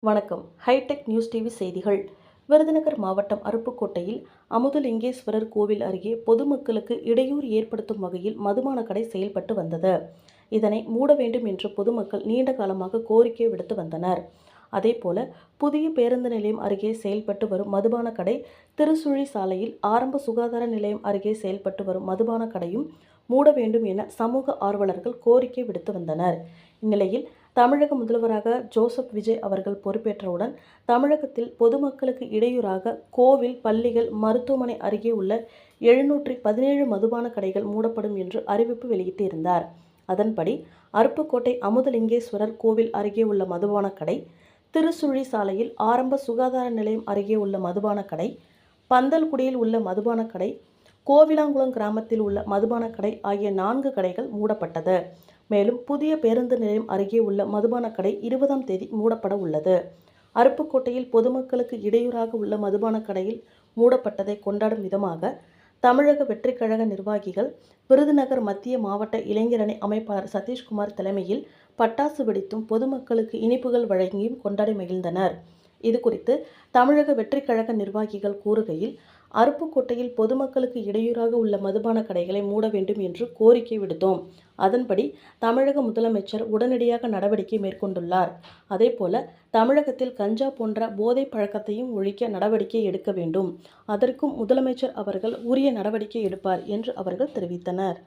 வணக்கம். Hitech news TV செய்திகள். விருதுநகர் மாவட்டம் அருப்புக்கோட்டையில் அமுதலிங்கேஸ்வரர் கோவில் அருகே பொதுமக்களுக்கு இடையூறு ஏற்படுத்தும் வகையில் மதுபான கடை செயல்பட்டு வந்தது. இதனை மூட வேண்டும் என்று பொதுமக்கள் நீண்ட காலமாக கோரிக்கை விடுத்து வந்தனர். அதேபோல புதிய பேருந்து நிலையம் அருகே செயல்பட்டு வரும் மதுபான கடை, திருச்சுழி சாலையில் ஆரம்ப சுகாதார நிலையம் அருகே செயல்பட்டு வரும் மதுபான கடையும் மூட வேண்டும் என சமூக ஆர்வலர்கள் கோரிக்கை விடுத்து வந்தனர். இந்நிலையில் தமிழக முதல்வராக ஜோசப் விஜய் அவர்கள் பொறுப்பேற்றவுடன் தமிழகத்தில் பொதுமக்களுக்கு இடையூறாக கோவில், பள்ளிகள், மருத்துவமனை அருகே உள்ள 717 மதுபான கடைகள் மூடப்படும் என்று அறிவிப்பு வெளியிட்டிருந்தார். அதன்படி அருப்புக்கோட்டை அமுதலிங்கேஸ்வரர் கோவில் அருகே உள்ள மதுபான கடை, திருச்சுழி சாலையில் ஆரம்ப சுகாதார நிலையம் அருகே உள்ள மதுபான கடை, பந்தல்குடியில் உள்ள மதுபான கடை, கோவிலாங்குளம் கிராமத்தில் உள்ள மதுபான கடை ஆகிய 4 கடைகள் மூடப்பட்டது. மேலும் புதிய பேருந்து நிலையம் அருகே உள்ள மதுபான கடை 20ஆம் தேதி மூடப்பட உள்ளது. அருப்புக்கோட்டையில் பொதுமக்களுக்கு இடையூறாக உள்ள மதுபான கடையில் மூடப்பட்டதை கொண்டாடும் விதமாக தமிழக வெற்றிக் கழக நிர்வாகிகள், விருதுநகர் மத்திய மாவட்ட இளைஞரணி அமைப்பாளர் சதீஷ்குமார் தலைமையில் பட்டாசு வெடித்தும் பொதுமக்களுக்கு இனிப்புகள் வழங்கியும் கொண்டாடி மகிழ்ந்தனர். இதுகுறித்து தமிழக வெற்றிக் கழக நிர்வாகிகள் கூறுகையில், அருப்புக்கோட்டையில் பொதுமக்களுக்கு இடையூறாக உள்ள மதுபான கடைகளை மூட வேண்டும் என்று கோரிக்கை விடுத்தோம். அதன்படி தமிழக முதலமைச்சர் உடனடியாக நடவடிக்கை மேற்கொண்டுள்ளார். அதேபோல தமிழகத்தில் கஞ்சா போன்ற போதை பழக்கத்தையும் ஒழிக்க நடவடிக்கை எடுக்க வேண்டும். அதற்கும் முதலமைச்சர் அவர்கள் உரிய நடவடிக்கை எடுப்பார் என்று அவர்கள் தெரிவித்தனர்.